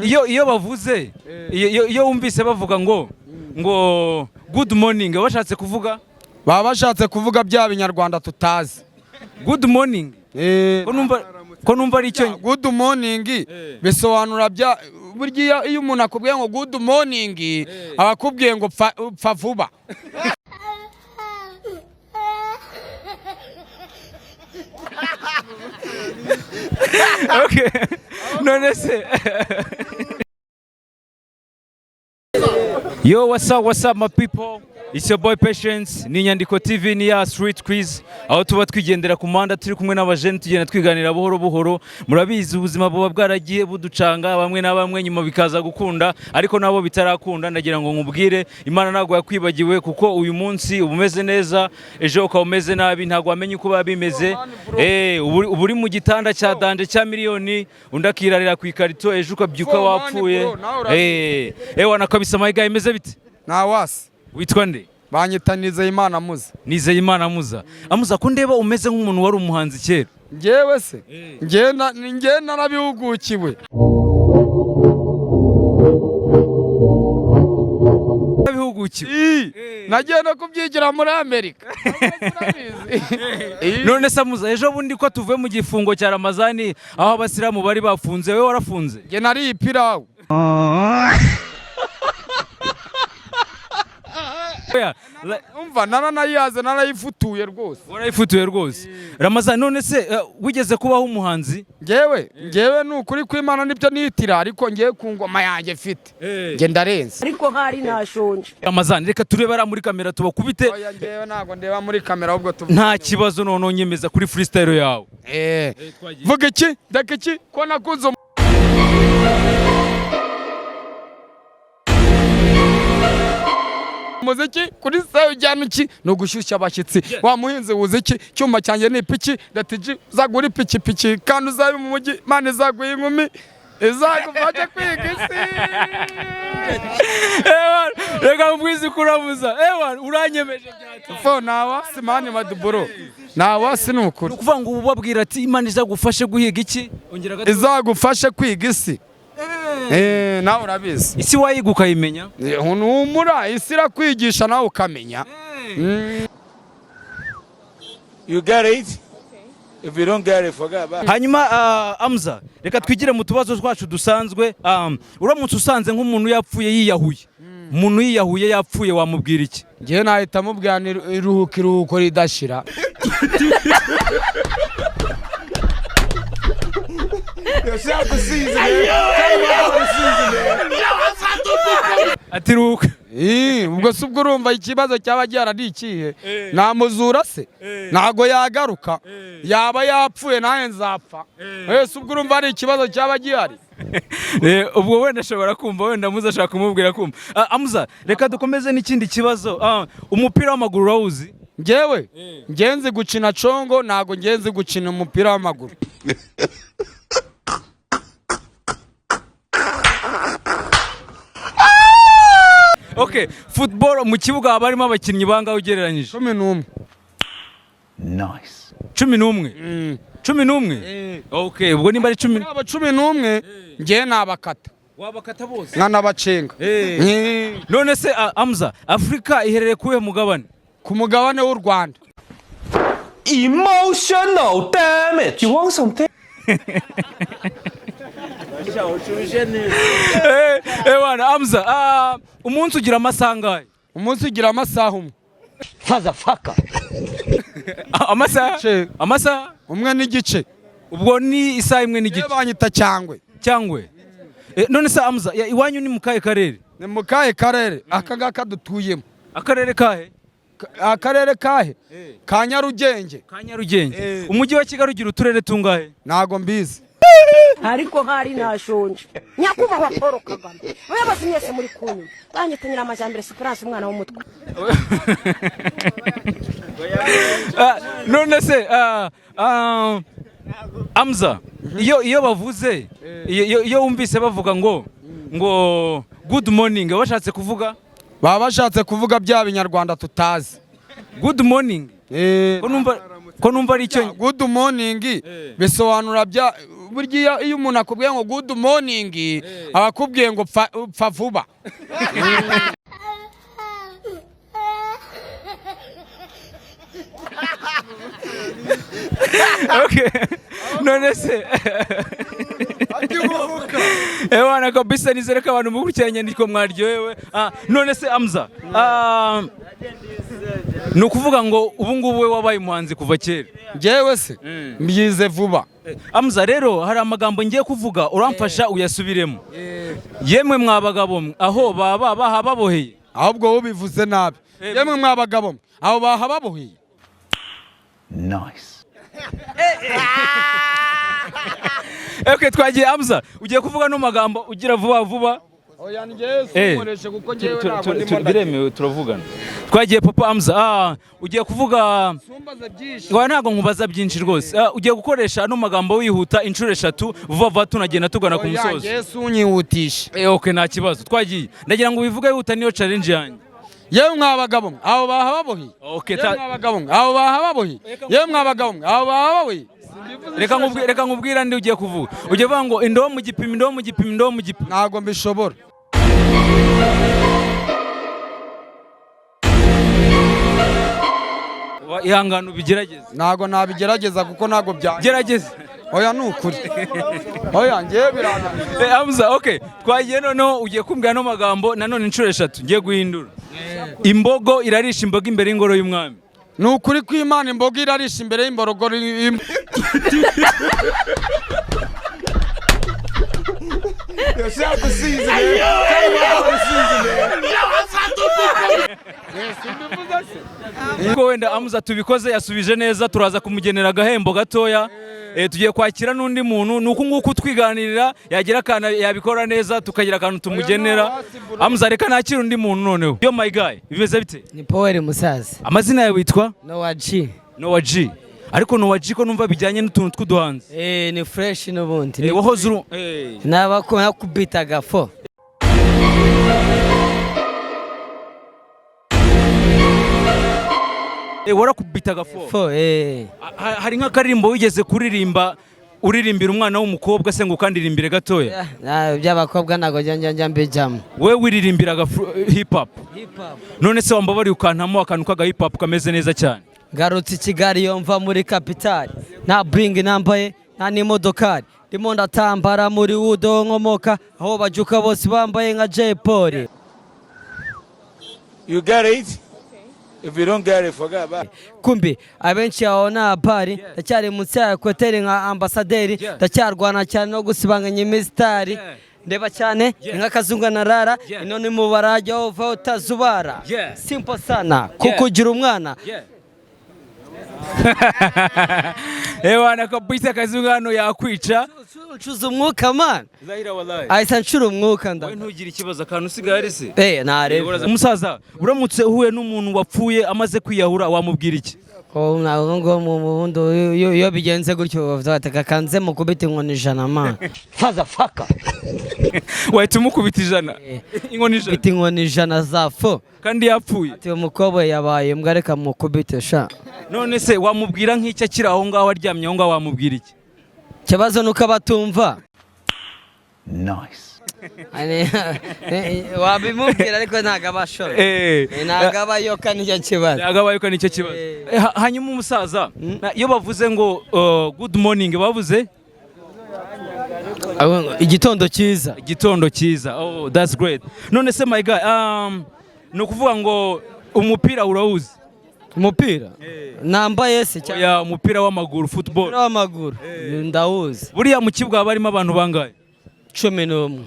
iyo bavuze iyo wumvise bavuga ngo good morning bashatse kuvuga baba bashatse kuvuga bya binyarwanda tutazi. Good morning ko numva ari icyo good morning bisobanura bya burya iyo umuntu akubwiye ngo good morning abakubwiye ngo pfa vuba. Okay, none se yo, what's up my people, it's your boy Patience, ni Nyandiko TV, ni ya Street Quiz, aho tuba twigendera ku muhanda turi kumwe n'abajene tugenda twiganira buhoro buhoro. Murabizi ubuzima buba bwaragiye buducanga bamwe na bamwe, nyuma bikaza gukunda, ariko nabo bitarakunda. Ndagira ngo nkubwire, Imana ntago yakwibagiwe, kuko uyu munsi ubumeze neza, ejo ukaba umeze nabi, ntago wamenye uko babimeze. Uburi mu gitanda cya danje cya miliyoni, undakirarira ku ikarito, ejo ukabyuka wapfuye. Wana kabisa my guy, imeze bite? Nawasi. Witwa nde? Banyita Nizeyimana Muza. Nizeyimana Muza. Amuza ko ndeba umeze nk'umuntu wari umuhanzi kera. Ngewe se nge narabihugukiwe. Nagiye no kubyigira muri Amerika. None se Muza, ejo bundi ko tuvuye mu gifungo cya Ramazani aho abasiramu bari bafunze, wewe warafunze? Nge nari ipirawu. Umva naranayihaze, narayifutuye rwose. Warayifutuye rwose. Ramazani, none se wigeze kubaho umuhanzi? Ngewe nukuri kw'Imana nibyo nitira, ariko ngewe ku ngoma yanjye mfite nge ndarenze. Ariko hari nashonje. Ramazani, reka turebe ara muri kamera tubakubite. Oya, ngewe ntago ndeba muri kamera, ahubwo nta kibazo, none nyemeza kuri freestyle yawe. Vuga iki ndeka iki ko nakunze umuziki kuri sayo ujyana iki no gushyushya abashyitsi. Wa muhinzi wuze iki cyuma cyanjye ni ipiki, ndatiji zagura ipiki kandi uzabe mu mujyi, Imana izaguha inkumi izagufasha kwiga isi. Reka mbwizi kurabuza. Uranyemeje byatse. Fo nawasi mani maduburo. Nawasi nukuri. Ukuvuga ngo ubabwira ati Imana izagufashe guhiga iki? Ongera gato. Izagufashe kwiga isi. Nawe urabizi. Isi wayiga ukayimenya? Humura, isi irakwigisha nawe ukamenya. You get it? If you don't get it, forget about it. Hanyuma Amza, reka twigire mu tubazo twacu dusanzwe. Uramutse usanze nk'umuntu yapfuye yiyahuye. Umuntu yiyahuye yapfuye wamubwira iki? Ngiye nahita mubwira iruhuko ridashira. Atiruka. Ubwo subwo urumva ikibazo cyaba cyaradikiye. Namuzura se ntago yagaruka, yaba yapfuye naye nzapfa. Subwo urumva ari ikibazo cyaba gihari. Ubwo wenda ashobora kumva, wenda Muza ashaka kumubwira kumva. Amuza, reka dukomeze n'ikindi kibazo. Umupira w'amaguru urawuzi? Ngewe ngenzi gukina congo, ntago ngenzi gukina umupira w'amaguru. Okay, football mu kibuga haba harimo abakinnyi bangahe ugereranyije? 11. Nice. 11? 11? Okay, ubwo nimba ari 10. Aba 11 ngiye nabakata. Wabakata bose? Nkanabacenga. None se Amza, Afrika iherereye kuwe mugabane? Ku mugabane w'u Rwanda. Emotional damage. You want something? Wana Amza, umunsi ugira amasaha angahe? Umunsi ugira amasaha umwe. Motherfucker. Amasaha umwe n'igice. Ubwo ni isaha imwe n'igice. Banyita cyangwe. None se Amza, iwanyu ni mu kahe karere? Ni mu kahe karere? Aka ngaka dutuyemo. Akarere kahe? Akarere kahe? Ka Nyarugenge. Ka Nyarugenge. Umujyi wa Kigali ugira uturere tungahe? Ntago mbizi. Ariko hari nashonje. Nyakubahwa Paul Kagame. Abayobozi mwese muri kunyu. Banyitanyira amajambere Esperance umwana w'umutwe. None se Amza, iyo bavuze, iyo wumvise bavuga ngo good morning bashatse kuvuga? Baba bashatse kuvuga bya binyarwanda tutazi. Good morning. ko numva ari icyo good morning bisobanura bya burya iyo umuntu akubwiye ngo good morning abakubwiye ngo pfa vuba. Okay. None se ewana kabisa nizere ko abantu mukurikiranye ndiko mwaryohewe. None se Amza ni ukuvuga ngo ubu ngubu we wabaye umuhanzi kuva kera? Njyewe se mbyize vuba. Amza rero hari amagambo ngiye kuvuga uramfasha uyasubiremo. Yemwe mwabagabo aho baba bahababoheye, ahubwo wowe bivuze nabi. Yemwe mwabagabo aho bahababoheye. Nice. Okay, twagiye Amza, ugiye kuvuga no magambo ugira vuba vuba. Oya njyewe sikoreshe kuko njyewe ntabwo ndimo biremewe turavugana. Twagiye Papa Amza, ugiye kuvuga sumbaza byinshi. Wa ntago nkubaza byinshi rwose. Ugiye gukoresha no magambo wihuta inshuro 3 vuba vuba tunagenda tugana ku musozo. Oya njyewe sunyihutisha. Okay, nta kibazo. Twagiye. Ndagira ngo bivuge wihuta niyo challenge yanjye. Yewe mwabagabo aho bahababoheye. Okay, yewe mwabagabo aho bahababoheye. Yewe mwabagabo aho bahababoheye. Reka nkubwira ndi ugiye kuvuga. Ugiye vuga ngo indobo mu gipimo, indobo mu gipimo, indobo mu gipimo. Ntago mbishobora. Ihangano bigerageze. Ntago nabigerageza kuko ntago byanjye. Gerageze. Oya nukuri. Oya ngiye birananiye. Amza, okay. Twagiye noneho ugiye kumbwira no magambo nanone inshuro 3 ngiye guhindura. Imbogo irarisha imbogo imbere y'ingoro y'umwami. Nukuri ko Imana imbogo irarisha imbere y'imborogo. Ko wenda Amza tubikoze yasubije neza, turaza kumugenera agahembo gatoya. Tugiye kwakira n'undi muntu nuko nguko twiganirira yagira kana yabikora neza tukagira akantu tumugenera. Amza reka nakira undi muntu noneho. Yo my guy, bimeze bite? Ni Power Musaza. Amazina yawe witwa? Noah G. Noah G. Ariko Noah G ko numva bijyanye n'utuntu tw'uduhanzi. Ni fresh n'ubundi. Wahoze uru nabakora kubitaga fo. Warakubitaga fo. Hari nk'akaririmbo wigeze kuririmba uririmbira umwana w'umukobwa se ngo kandirimbire gatoya? By'abakobwa nago njya mbijamo. We wiririmbiraga hip hop. None se wambabari ukantamo akantu kaga hip hop kameze neza cyane. Garutse i Kigali yomva muri kapitali. Nta bring nambaye nta n'imodokari. Ndimo ndatambara muri Wudo nkomoka aho bajuka bose bambaye nka Jay Polly. You get it? If you don't get it, forget about it. Kumbi abenshi aho na bari ndacyari munsi ya kweteri nka ambasaderi ndacyarwana cyane no gusibanganya imistari ndeba cyane nk'akazunga na rara ino ni mu barajya ova utazubara simple sana kukugira umwana. Ewana kabisa kazunga hano yakwica. Ncuza umwuka man. Zahira wallahi. Ahita ncura umwuka nda. Wowe ntugira ikibazo akantu usigaye se? Narebe. Umusaza uramutse uhuye n'umuntu wapfuye amaze kwiyahura wamubwira iki? Ko ngo mu mundo iyo bigenze gutyo bavuga kanze mu kubita inkoni 100 man. Faza faka. Wahita umukubita 100. Inkoni 100. Kubita inkoni 100 za fo. Kandi yapfuye. Ati umukobwa yabaye mbwa reka mukubite sha. None se wamubwira nk'icyo akira aho ngaho aryamye aho ngaho wamubwira iki? Kibazo nuko abatumva. Nice. Wabimubwira ariko ntagabashora. Ntagabayoka nicyo kibazo. Ntagabayoka nicyo kibazo. Hanyuma umusaza iyo bavuze ngo good morning bavuze igitondo cyiza. Igitondo cyiza. Oh, that's great. None se my guy, no kuvuga ngo umupira urawuzi? Umupira nambaye se cyane. Ya umupira w'amaguru football. Umupira w'amaguru ndawuzi. Buriya mu kibuga barimo abantu bangaye? 11.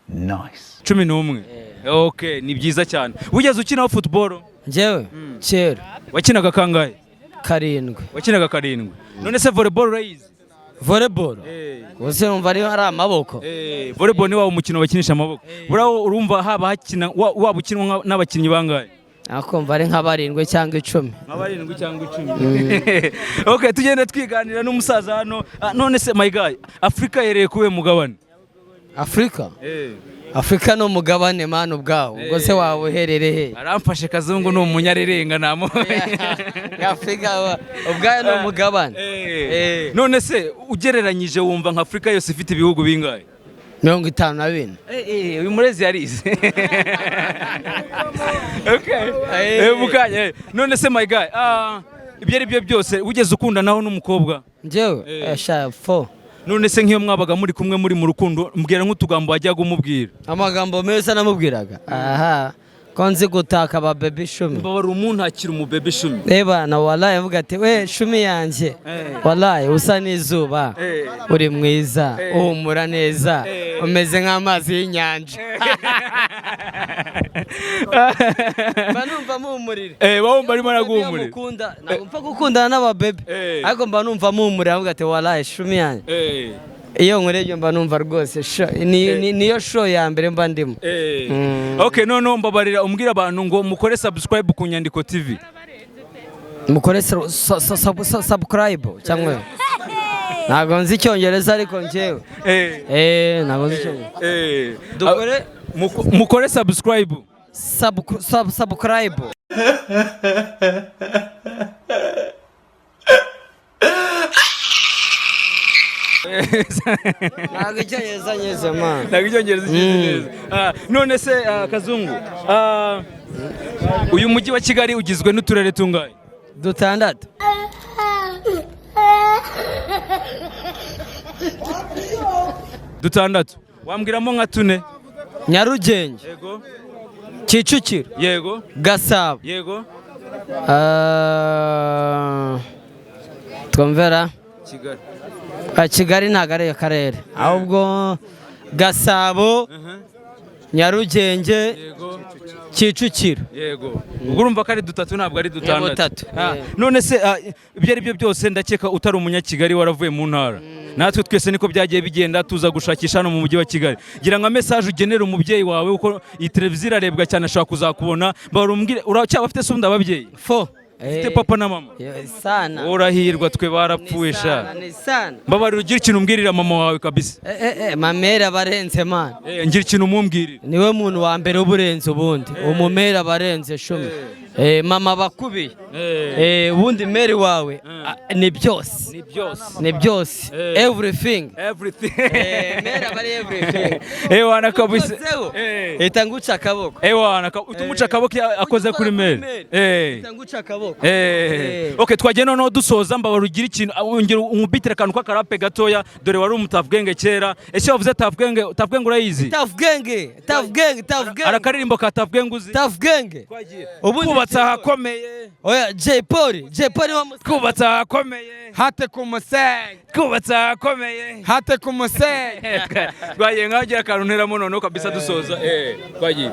Nice. 11. Okay, ni byiza cyane. Wigeze ukina football? Njyewe kera. Wakinaga kangahe? 7. Wakinaga 7. None se volleyball urayizi? Volleyball? Wose numva ari amaboko. Volleyball ni wa umukino bakinisha amaboko. Buraho urumva haba hakina waba ukinwa n'abakinnyi bangahe? Akumva ari nka 7 cyangwa 10. Nka 7 cyangwa 10. Okay, tugenda twiganira n'umusaza hano. None se my guy, Afrika yereye kuwe mugabane? Afrika Afrika no mugabane mano ubwawo ubwo se wawe uherereye aramfashe Kazungu ni umunyarerenga namo Afrika ubwayo no mugabane none se ugereranyije wumva nka Afrika yose ifite ibihugu bingahe 54 uyu murezi yarize mukanye none se my guy ibyo ari byo byose ugeze ukunda naho n'umukobwa njyewe sha 4 none se nk'iyo mwabaga muri kumwe muri mu rukundo mbwira nk'utugambo wajyaga umubwira amagambo meza namubwiraga aha konzi gutaka ba baby 10 mbabara umuntu akira umu baby 10 reba na wallahi avuga ati we 10 yanjye wallahi usa n'izuba uri mwiza uhumura neza umeze nk'amazi y'inyanja banumva muhumurira bawumva arimo araguhumurira mukunda nagomba gukundana n'aba baby ariko mba numva muhumurira avuga ati wallahi 10 yanjye iyo nkurebye mba numva rwose niyo show ya mbere mba ndimo okay none mbabarira umbwira abantu ngo mukore subscribe ku Nyandiko TV mukore subscribe cyangwa ntago nzi icyongereza ariko njyewe ntago nzi icyongereza dukore mukore subscribe ntago icyongereza nyeze man ntago icyongereza neza none se Kazungu uyu mujyi wa Kigali ugizwe n'uturere tungahe 6 6 wambwiramo nka 4 Nyarugenge yego Kicukiro yego Gasabo yego twumvera Kigali Kigali ntago ari akarere ahubwo Gasabo Nyarugenge yego Kicukiro yego ubwo urumva ko ari 3 ntabwo ari 6 none se ibyo ari byo byose ndakeka utari umunyakigali waravuye mu ntara natwe twese niko byagiye bigenda tuza gushakisha hano mu mujyi wa Kigali gira nka message ugenera umubyeyi wawe uko iyi televiziyo irarebwa cyane ashaka kuzakubona barumbwire uracyaba afite se ababyeyi ufite papa na mama sana urahirwa twe barapfuye sha mbabarira ugira ikintu umbwirira mama wawe kabisa mamera barenze man ngira ikintu umumbwirira niwe muntu wa mbere uburenze ubundi umumera barenze 10 mama bakubiye ubundi meri wawe ni byose everything mera bari everything wana kabisa itanguca akaboko wana utumuca akaboko akoze kuri meri itanguca akaboko okay twagiye noneho dusoza mbabara ugira ikintu ongera umubitira akantu k'akarape gatoya dore wari umutavugenge kera ese wavuze tavugenge urayizi tavugenge arakaririmbo ka tavugenge uzi tavugenge kubatsa hakomeye oya Jay Polly kubatsa hakomeye hate ku musenyi kubatsa hakomeye hate ku musenyi twagiye nkagira akantu nteramo noneho kabisa dusoza twagiye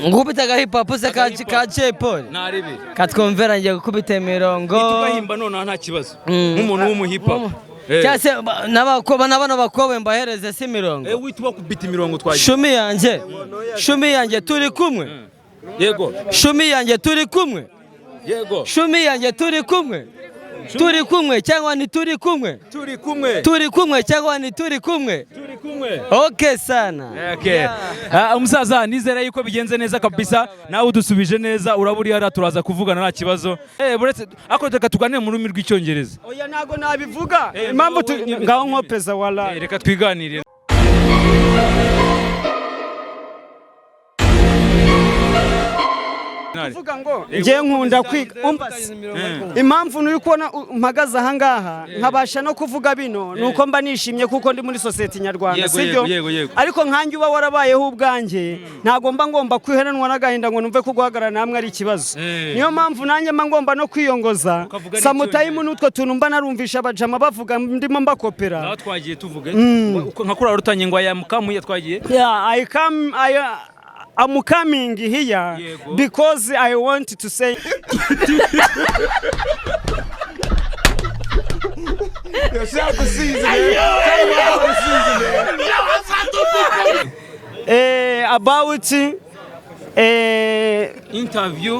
ngubitaga hip hop se ka Jay Polly naribi katwumvera ngiye gukubita imirongo tugahimba none nta kibazo nk'umuntu w'umuhip hop cyase n'abana bakobwa mbahereze si imirongo witwa kubita imirongo twagiye 10 yanjye turi kumwe yego 10 yanjye turi kumwe yego 10 yanjye turi kumwe cyangwa ni turi kumwe cyangwa ni turi kumwe okay sana okay umusaza nizera yuko bigenze neza kabisa nawe udusubije neza uraburi hara turaza kuvugana nta kibazo buretse ako reka tuganire mu rurimi rw'icyongereza oya nago nabivuga impamvu ngaho nkopeza wala reka twiganire uvuga ngo ngiye nkunda kwiga impamvu nuri kubona mpagaze aha ngaha nkabasha no kuvuga bino nuko mba nishimye kuko ndi muri society nyarwanda sibyo ariko nkanjye uba warabayeho ubwanjye ntago mba ngomba kwiheranwa n'agahinda ngo numve ko guhagarara namwe ari ikibazo niyo mpamvu nanjye mba ngomba no kwiyongoza samutayimu n'utwo tuntu mba narumvisha abajama bavuga ndimo mbakopera naho twagiye tuvuge nka kuri rutanye ngo aya mukamuye twagiye I'm coming here because I want to say about Interview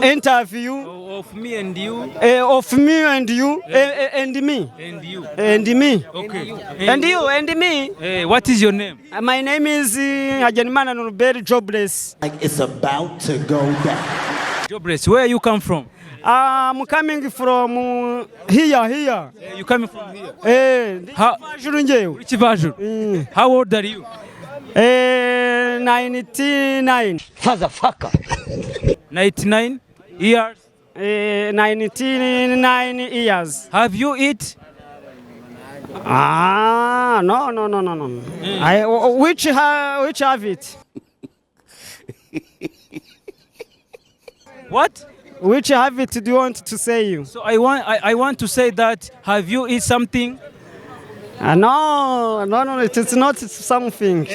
of me and you. Of me and you and me. And you. And me. Okay. And you and me. What is your name? My name is Hagenimana Norbert Jobless. Like it's about to go down. Jobless, where you come from? I'm coming from here. You coming from here? How? Which version? How old are you? 99. Motherfucker. 99 years. 99 years. Have you eat? No. Which have it? What? Which have it do you want to say you? So I want to say that have you eat something? No, it is not something.